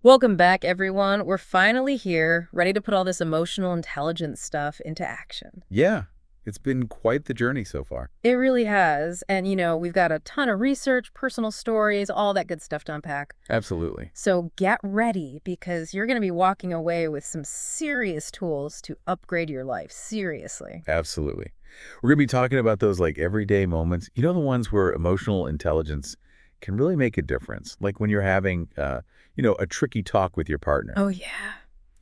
Welcome back, everyone. We're finally here, ready to put all this emotional intelligence stuff into action. Yeah, it's been quite the journey so far. It really has. And, we've got a ton of research, personal stories, all that good stuff to unpack. Absolutely. So get ready because you're going to be walking away with some serious tools to upgrade your life. Seriously. Absolutely. We're going to be talking about those like everyday moments. You know, the ones where emotional intelligence can really make a difference. Like when you're having, a tricky talk with your partner. Oh, yeah.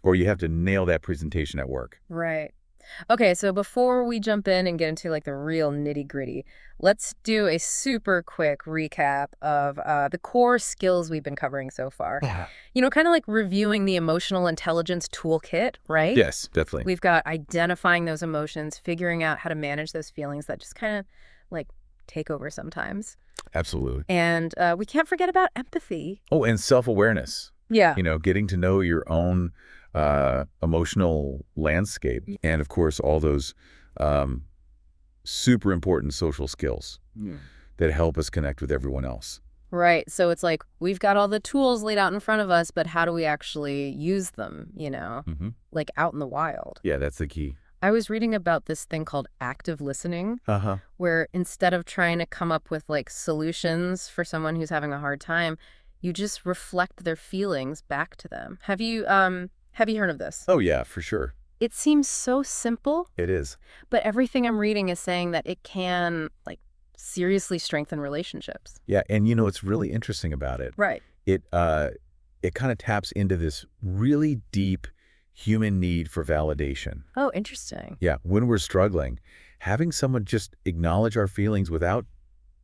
Or you have to nail that presentation at work. Right. Okay, so before we jump in and get into like the real nitty-gritty, let's do a super quick recap of the core skills we've been covering so far. Yeah. Kind of like reviewing the emotional intelligence toolkit, right? Yes, definitely. We've got identifying those emotions, figuring out how to manage those feelings that just kind of like take over sometimes. Absolutely. And we can't forget about empathy. Oh, and self-awareness. Yeah. Getting to know your own emotional landscape. And of course, all those super important social skills that help us connect with everyone else. Right. So it's like we've got all the tools laid out in front of us, but how do we actually use them, like out in the wild? Yeah, that's the key. I was reading about this thing called active listening, Uh-huh. where instead of trying to come up with like solutions for someone who's having a hard time, you just reflect their feelings back to them. Have you heard of this? Oh, yeah, for sure. It seems so simple, It is. but everything I'm reading is saying that it can like seriously strengthen relationships. Yeah, and what's really interesting about it, Right. it kind of taps into this really deep human need for validation. Oh, interesting. Yeah, when we're struggling, having someone just acknowledge our feelings without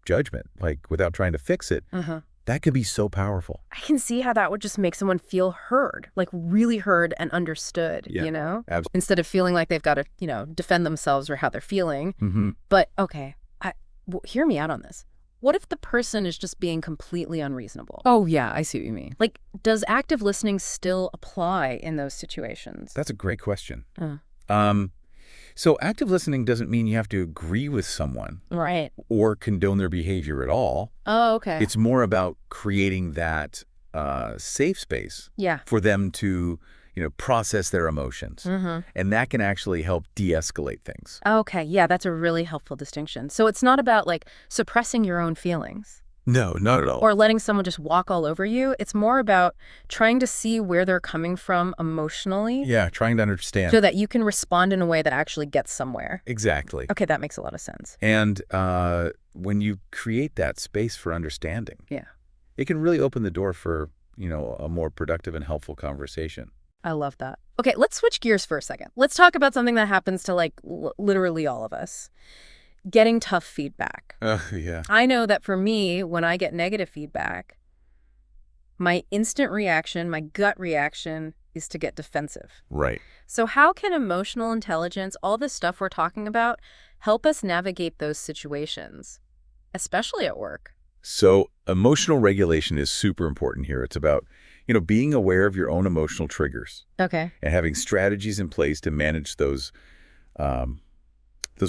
judgment, like without trying to fix it, Uh-huh. that could be so powerful. I can see how that would just make someone feel heard, like really heard and understood, Yeah, Instead of feeling like they've got to, defend themselves or how they're feeling. Mm-hmm. But okay, hear me out on this. What if the person is just being completely unreasonable? Oh, yeah, I see what you mean. Like, does active listening still apply in those situations? That's a great question. So active listening doesn't mean you have to agree with someone Right. or condone their behavior at all. Oh, okay. It's more about creating that safe space Yeah. for them to, process their emotions. Mm-hmm. And that can actually help de-escalate things. Okay, yeah, that's a really helpful distinction. So it's not about like suppressing your own feelings No, not at all. or letting someone just walk all over you. It's more about trying to see where they're coming from emotionally Yeah, trying to understand. so that you can respond in a way that actually gets somewhere. Exactly. Okay, that makes a lot of sense. And when you create that space for understanding, Yeah. it can really open the door for, a more productive and helpful conversation. I love that. Okay, let's switch gears for a second. Let's talk about something that happens to like literally all of us. Getting tough feedback. Yeah. I know that for me, when I get negative feedback, my instant reaction, my gut reaction is to get defensive. Right. So how can emotional intelligence, all this stuff we're talking about, help us navigate those situations, especially at work? So emotional regulation is super important here. It's about, being aware of your own emotional triggers Okay. and having strategies in place to manage those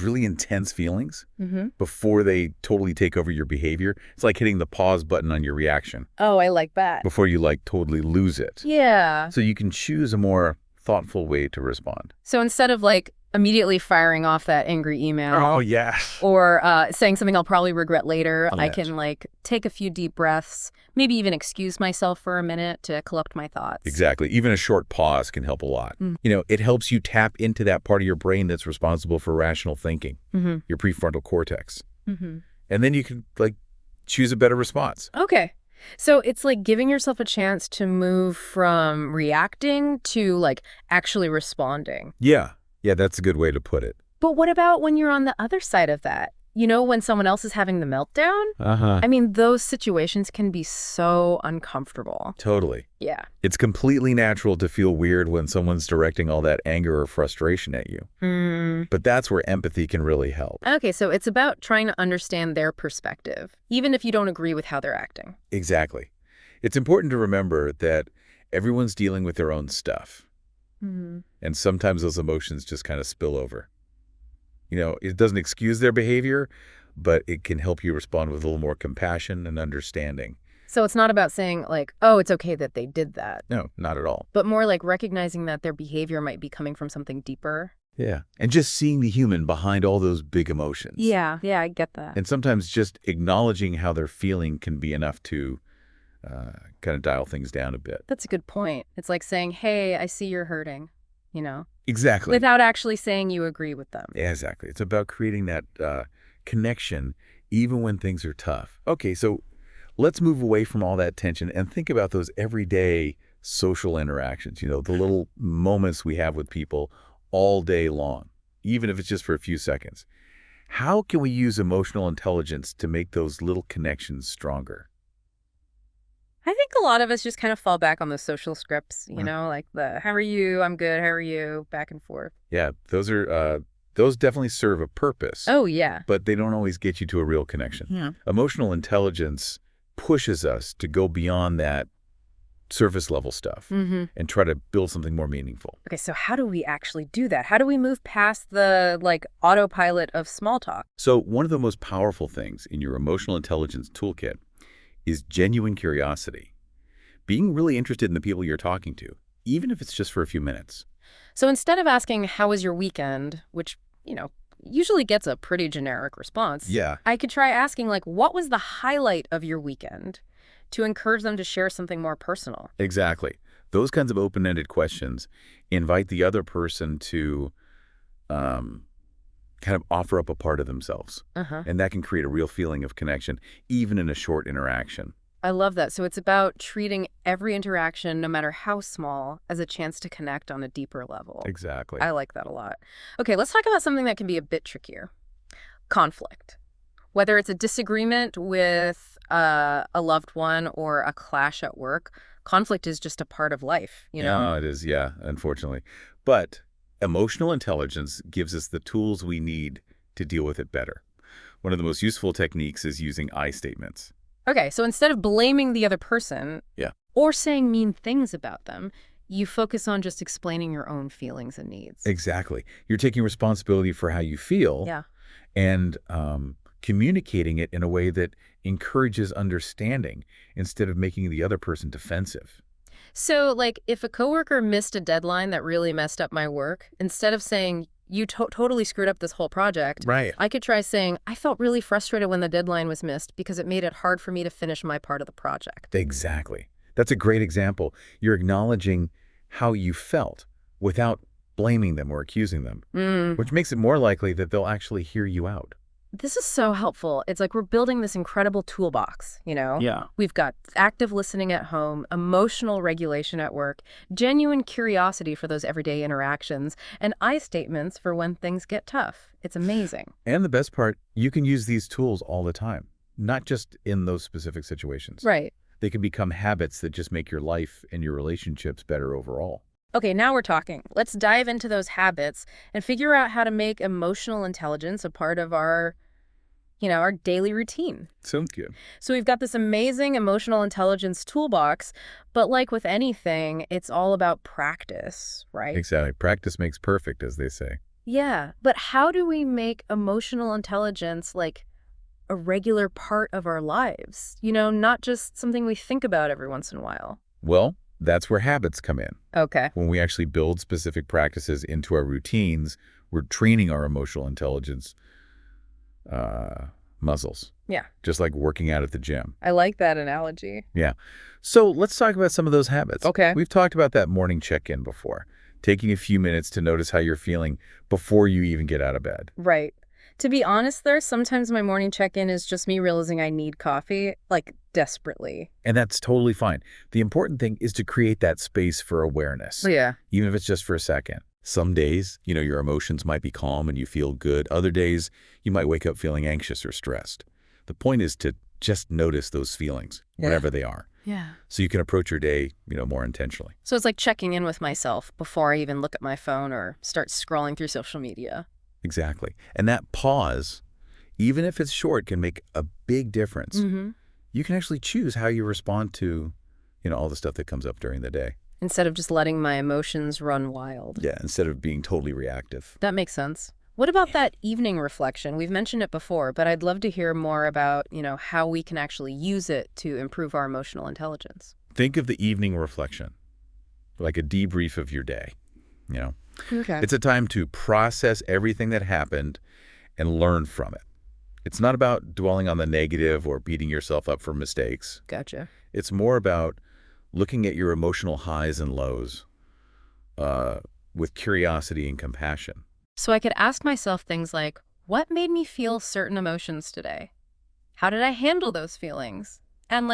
really intense feelings Mm-hmm. before they totally take over your behavior. It's like hitting the pause button on your reaction Oh, I like that. before you like totally lose it. Yeah. So you can choose a more thoughtful way to respond. So instead of like immediately firing off that angry email Oh, yeah. or saying something I'll probably regret later, On I edge. can like take a few deep breaths, maybe even excuse myself for a minute to collect my thoughts. Exactly. Even a short pause can help a lot. Mm. It helps you tap into that part of your brain that's responsible for rational thinking, Mm-hmm. your prefrontal cortex. Mm-hmm. And then you can choose a better response. Okay. So it's like giving yourself a chance to move from reacting to like actually responding. Yeah. Yeah, that's a good way to put it. But what about when you're on the other side of that? When someone else is having the meltdown? Uh-huh. I mean, those situations can be so uncomfortable. Totally. Yeah. It's completely natural to feel weird when someone's directing all that anger or frustration at you. Mm. But that's where empathy can really help. Okay, so it's about trying to understand their perspective, even if you don't agree with how they're acting. Exactly. It's important to remember that everyone's dealing with their own stuff. Mm-hmm. And sometimes those emotions just kind of spill over. It doesn't excuse their behavior, but it can help you respond with a little more compassion and understanding. So it's not about saying like, oh, it's okay that they did that, No, not at all. but more like recognizing that their behavior might be coming from something deeper. Yeah. And just seeing the human behind all those big emotions. Yeah, I get that. And sometimes just acknowledging how they're feeling can be enough to kind of dial things down a bit. That's a good point. It's like saying, hey, I see you're hurting, you know, Exactly. without actually saying you agree with them. Yeah, exactly. It's about creating that connection even when things are tough. Okay, so let's move away from all that tension and think about those everyday social interactions, the little moments we have with people all day long, even if it's just for a few seconds. How can we use emotional intelligence to make those little connections stronger? I think a lot of us just kind of fall back on those social scripts, like the, how are you? I'm good. How are you? Back and forth. Yeah, those definitely serve a purpose. Oh, yeah. But they don't always get you to a real connection. Yeah. Emotional intelligence pushes us to go beyond that surface level stuff and try to build something more meaningful. Okay, so how do we actually do that? How do we move past the autopilot of small talk? So one of the most powerful things in your emotional intelligence toolkit is genuine curiosity. Being really interested in the people you're talking to, even if it's just for a few minutes. So instead of asking, how was your weekend, which, usually gets a pretty generic response, Yeah. I could try asking, what was the highlight of your weekend, to encourage them to share something more personal. Exactly. Those kinds of open-ended questions invite the other person to kind of offer up a part of themselves. And that can create a real feeling of connection, even in a short interaction. I love that. So it's about treating every interaction, no matter how small, as a chance to connect on a deeper level. Exactly. I like that a lot. Okay, let's talk about something that can be a bit trickier. Conflict. Whether it's a disagreement with a loved one or a clash at work, conflict is just a part of life, Yeah, it is, yeah, unfortunately. But emotional intelligence gives us the tools we need to deal with it better. One of the most useful techniques is using I statements. Okay, so instead of blaming the other person or saying mean things about them, you focus on just explaining your own feelings and needs. Exactly. You're taking responsibility for how you feel and communicating it in a way that encourages understanding instead of making the other person defensive. So, if a coworker missed a deadline that really messed up my work, instead of saying, you totally screwed up this whole project, Right. I could try saying, I felt really frustrated when the deadline was missed because it made it hard for me to finish my part of the project. Exactly. That's a great example. You're acknowledging how you felt without blaming them or accusing them, which makes it more likely that they'll actually hear you out. This is so helpful. It's like we're building this incredible toolbox, Yeah. We've got active listening at home, emotional regulation at work, genuine curiosity for those everyday interactions, and I statements for when things get tough. It's amazing. And the best part, you can use these tools all the time, not just in those specific situations. Right. They can become habits that just make your life and your relationships better overall. Okay, now we're talking. Let's dive into those habits and figure out how to make emotional intelligence a part of our daily routine. Sounds good. So we've got this amazing emotional intelligence toolbox, but like with anything, it's all about practice, right? Exactly. Practice makes perfect, as they say. Yeah, but how do we make emotional intelligence a regular part of our lives? Not just something we think about every once in a while. Well, that's where habits come in. Okay. When we actually build specific practices into our routines, we're training our emotional intelligence muscles. Yeah. Just like working out at the gym. I like that analogy. Yeah. So let's talk about some of those habits. Okay. We've talked about that morning check-in before, taking a few minutes to notice how you're feeling before you even get out of bed. Right. To be honest, sometimes my morning check-in is just me realizing I need coffee, desperately. And that's totally fine. The important thing is to create that space for awareness. Yeah. Even if it's just for a second. Some days, your emotions might be calm and you feel good. Other days, you might wake up feeling anxious or stressed. The point is to just notice those feelings, whatever they are. Yeah. So you can approach your day, more intentionally. So it's like checking in with myself before I even look at my phone or start scrolling through social media. Exactly. And that pause, even if it's short, can make a big difference. You can actually choose how you respond to, all the stuff that comes up during the day. Instead of just letting my emotions run wild. Yeah, instead of being totally reactive. That makes sense. What about that evening reflection? We've mentioned it before, but I'd love to hear more about, how we can actually use it to improve our emotional intelligence. Think of the evening reflection like a debrief of your day. You know, Okay. it's a time to process everything that happened and learn from it. It's not about dwelling on the negative or beating yourself up for mistakes. Gotcha. It's more about looking at your emotional highs and lows uh, with curiosity and compassion. So I could ask myself things like, what made me feel certain emotions today? How did I handle those feelings? And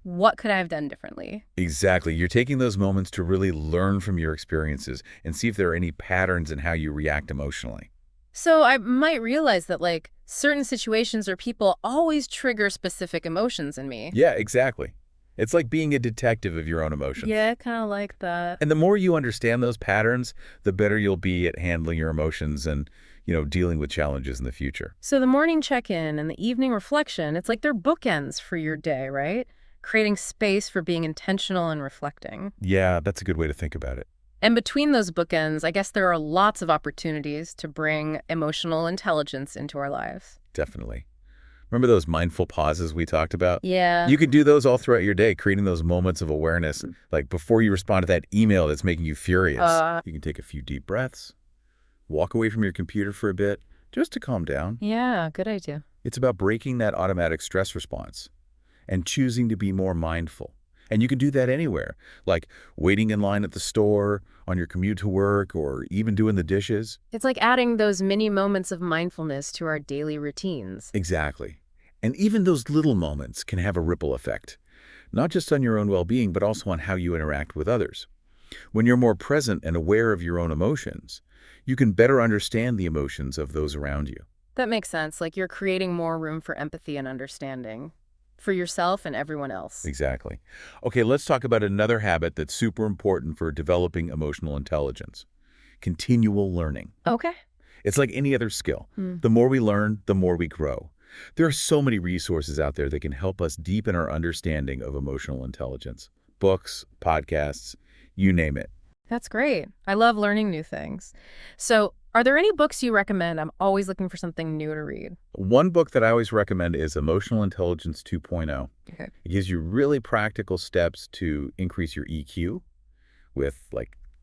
what could I have done differently? Exactly. You're taking those moments to really learn from your experiences and see if there are any patterns in how you react emotionally. So I might realize that certain situations or people always trigger specific emotions in me. Yeah, exactly. It's like being a detective of your own emotions. Yeah, kind of like that. And the more you understand those patterns, the better you'll be at handling your emotions and, dealing with challenges in the future. So the morning check-in and the evening reflection, it's like they're bookends for your day, right? Creating space for being intentional and reflecting. Yeah, that's a good way to think about it. And between those bookends, I guess there are lots of opportunities to bring emotional intelligence into our lives. Definitely. Remember those mindful pauses we talked about? Yeah. You could do those all throughout your day, creating those moments of awareness. Like before you respond to that email that's making you furious, you can take a few deep breaths, walk away from your computer for a bit, just to calm down. Yeah, good idea. It's about breaking that automatic stress response and choosing to be more mindful. And you can do that anywhere, like waiting in line at the store, on your commute to work, or even doing the dishes. It's like adding those mini moments of mindfulness to our daily routines. Exactly. And even those little moments can have a ripple effect, not just on your own well-being, but also on how you interact with others. When you're more present and aware of your own emotions, you can better understand the emotions of those around you. That makes sense. Like you're creating more room for empathy and understanding for yourself and everyone else. Exactly. Okay, let's talk about another habit that's super important for developing emotional intelligence: continual learning. Okay. It's like any other skill. Mm. The more we learn, the more we grow. There are so many resources out there that can help us deepen our understanding of emotional intelligence. Books, podcasts, you name it. That's great. I love learning new things. So, are there any books you recommend? I'm always looking for something new to read. One book that I always recommend is Emotional Intelligence 2.0. Okay. It gives you really practical steps to increase your EQ with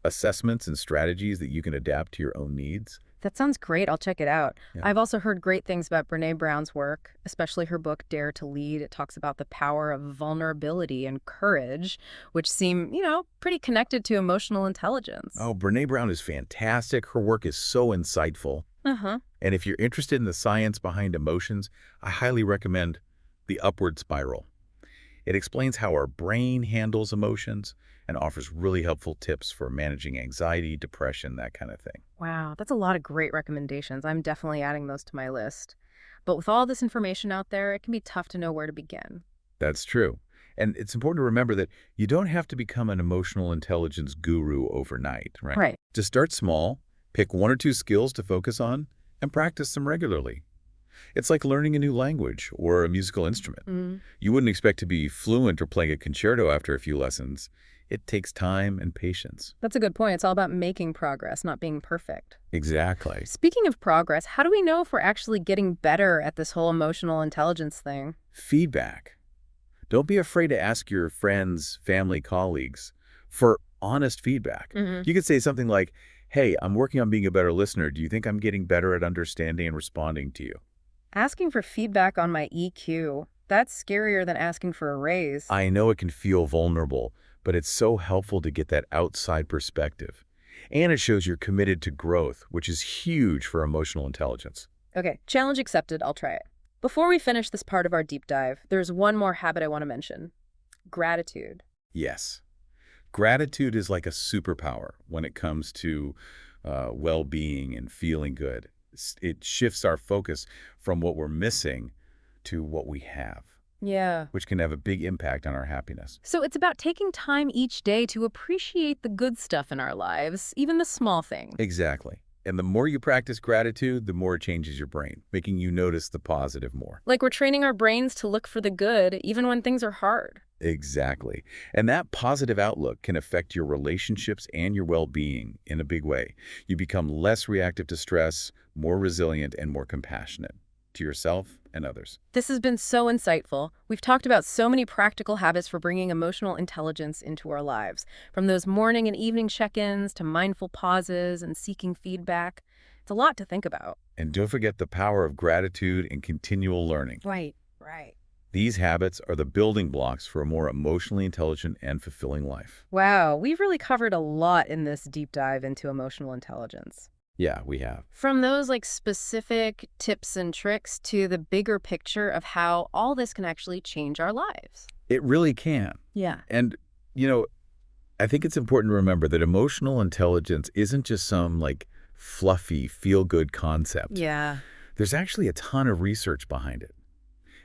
assessments and strategies that you can adapt to your own needs. That sounds great. I'll check it out. Yeah. I've also heard great things about Brené Brown's work, especially her book, Dare to Lead. It talks about the power of vulnerability and courage, which seem, pretty connected to emotional intelligence. Oh, Brené Brown is fantastic. Her work is so insightful. Uh-huh. And if you're interested in the science behind emotions, I highly recommend The Upward Spiral. It explains how our brain handles emotions and offers really helpful tips for managing anxiety, depression, that kind of thing. Wow, that's a lot of great recommendations. I'm definitely adding those to my list. But with all this information out there, it can be tough to know where to begin. That's true. And it's important to remember that you don't have to become an emotional intelligence guru overnight, right? Right. Just start small, pick one or two skills to focus on, and practice them regularly. It's like learning a new language or a musical instrument. Mm. You wouldn't expect to be fluent or playing a concerto after a few lessons. It takes time and patience. That's a good point. It's all about making progress, not being perfect. Exactly. Speaking of progress, how do we know if we're actually getting better at this whole emotional intelligence thing? Feedback. Don't be afraid to ask your friends, family, colleagues for honest feedback. Mm-hmm. You could say something like, "Hey, I'm working on being a better listener. Do you think I'm getting better at understanding and responding to you?" Asking for feedback on my EQ, that's scarier than asking for a raise. I know it can feel vulnerable, but it's so helpful to get that outside perspective. And it shows you're committed to growth, which is huge for emotional intelligence. Okay, challenge accepted. I'll try it. Before we finish this part of our deep dive, there's one more habit I want to mention: gratitude. Yes. Gratitude is like a superpower when it comes to well-being and feeling good. It shifts our focus from what we're missing to what we have, Yeah. which can have a big impact on our happiness. So it's about taking time each day to appreciate the good stuff in our lives, even the small things. Exactly. And the more you practice gratitude, the more it changes your brain, making you notice the positive more. Like we're training our brains to look for the good, even when things are hard. Exactly. And that positive outlook can affect your relationships and your well-being in a big way. You become less reactive to stress, more resilient, and more compassionate to yourself and others. This has been so insightful. We've talked about so many practical habits for bringing emotional intelligence into our lives, from those morning and evening check-ins to mindful pauses and seeking feedback. It's a lot to think about. And don't forget the power of gratitude and continual learning. Right, right. These habits are the building blocks for a more emotionally intelligent and fulfilling life. Wow, we've really covered a lot in this deep dive into emotional intelligence. Yeah, we have. From those specific tips and tricks to the bigger picture of how all this can actually change our lives. It really can. Yeah. And, you know, I think it's important to remember that emotional intelligence isn't just some, fluffy, feel-good concept. Yeah. There's actually a ton of research behind it.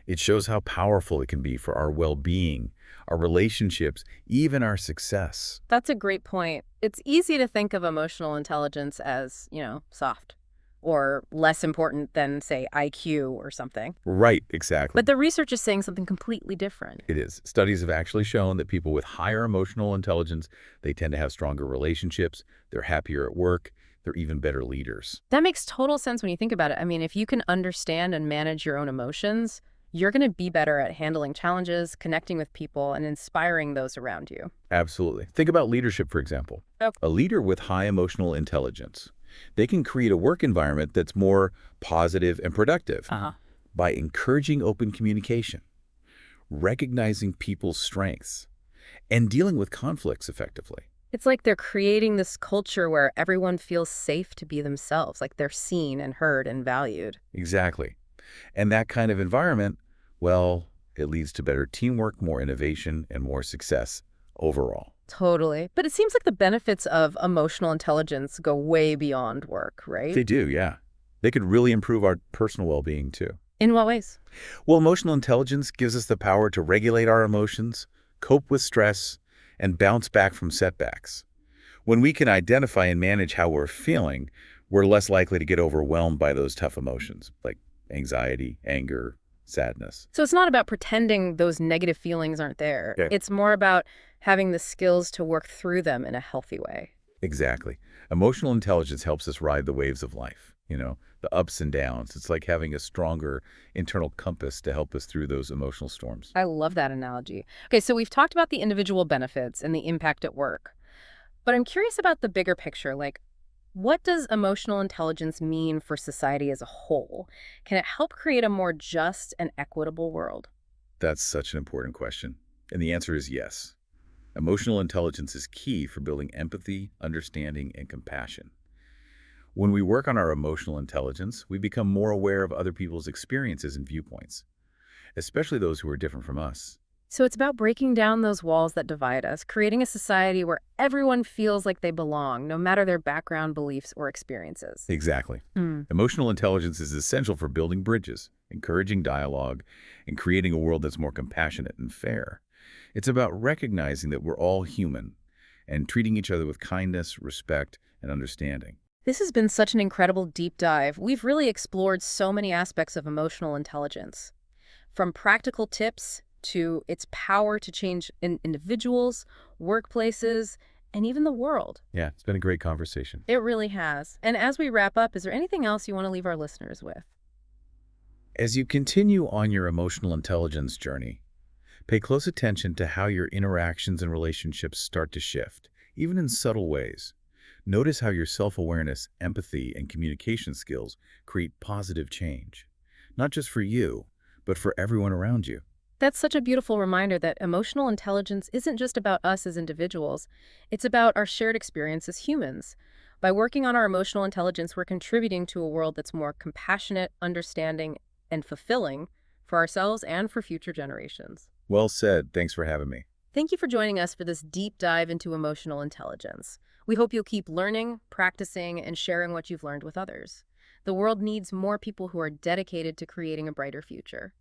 It shows how powerful it can be for our well-being, our relationships, even our success. That's a great point. It's easy to think of emotional intelligence as, soft or less important than, say, IQ or something. Right, exactly. But the research is saying something completely different. It is. Studies have actually shown that people with higher emotional intelligence, they tend to have stronger relationships, they're happier at work, they're even better leaders. That makes total sense when you think about it. I mean, if you can understand and manage your own emotions, you're going to be better at handling challenges, connecting with people, and inspiring those around you. Absolutely. Think about leadership, for example. Oh. A leader with high emotional intelligence, they can create a work environment that's more positive and productive by encouraging open communication, recognizing people's strengths, and dealing with conflicts effectively. It's like they're creating this culture where everyone feels safe to be themselves, like they're seen and heard and valued. Exactly. And that kind of environment, well, it leads to better teamwork, more innovation, and more success overall. Totally. But it seems like the benefits of emotional intelligence go way beyond work, right? They do, yeah. They could really improve our personal well-being, too. In what ways? Well, emotional intelligence gives us the power to regulate our emotions, cope with stress, and bounce back from setbacks. When we can identify and manage how we're feeling, we're less likely to get overwhelmed by those tough emotions, like anxiety, anger, sadness. So it's not about pretending those negative feelings aren't there. Yeah. It's more about having the skills to work through them in a healthy way. Exactly. Emotional intelligence helps us ride the waves of life, the ups and downs. It's like having a stronger internal compass to help us through those emotional storms. I love that analogy. Okay, so we've talked about the individual benefits and the impact at work. But I'm curious about the bigger picture, what does emotional intelligence mean for society as a whole? Can it help create a more just and equitable world? That's such an important question. And the answer is yes. Emotional intelligence is key for building empathy, understanding, and compassion. When we work on our emotional intelligence, we become more aware of other people's experiences and viewpoints, especially those who are different from us. So it's about breaking down those walls that divide us, creating a society where everyone feels like they belong, no matter their background, beliefs, or experiences. Exactly. Emotional intelligence is essential for building bridges, encouraging dialogue, and creating a world that's more compassionate and fair. It's about recognizing that we're all human and treating each other with kindness, respect, and understanding. This has been such an incredible deep dive. We've really explored so many aspects of emotional intelligence, from practical tips to its power to change individuals, workplaces, and even the world. Yeah, it's been a great conversation. It really has. And as we wrap up, is there anything else you want to leave our listeners with? As you continue on your emotional intelligence journey, pay close attention to how your interactions and relationships start to shift, even in subtle ways. Notice how your self-awareness, empathy, and communication skills create positive change, not just for you, but for everyone around you. That's such a beautiful reminder that emotional intelligence isn't just about us as individuals. It's about our shared experience as humans. By working on our emotional intelligence, we're contributing to a world that's more compassionate, understanding, and fulfilling for ourselves and for future generations. Well said. Thanks for having me. Thank you for joining us for this deep dive into emotional intelligence. We hope you'll keep learning, practicing, and sharing what you've learned with others. The world needs more people who are dedicated to creating a brighter future.